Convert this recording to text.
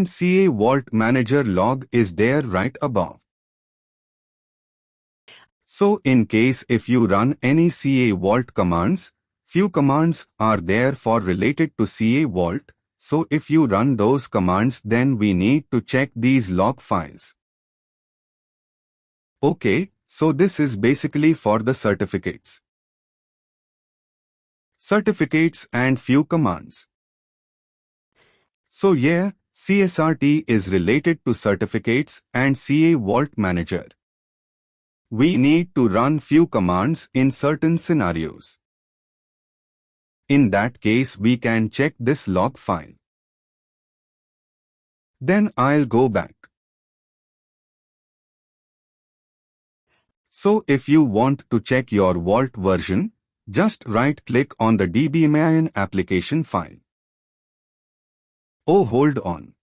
and CA Vault Manager log is there right above. So in case if you run any CA Vault commands, few commands are there for related to CA Vault. So if you run those commands, then we need to check these log files. Okay, so this is basically for the certificates. Certificates and few commands. So yeah, CSRT is related to certificates and CA Vault Manager. We need to run few commands in certain scenarios. In that case, we can check this log file. Then I'll go back. So if you want to check your Vault version, just right-click on the DBMIN application file. Oh, hold on.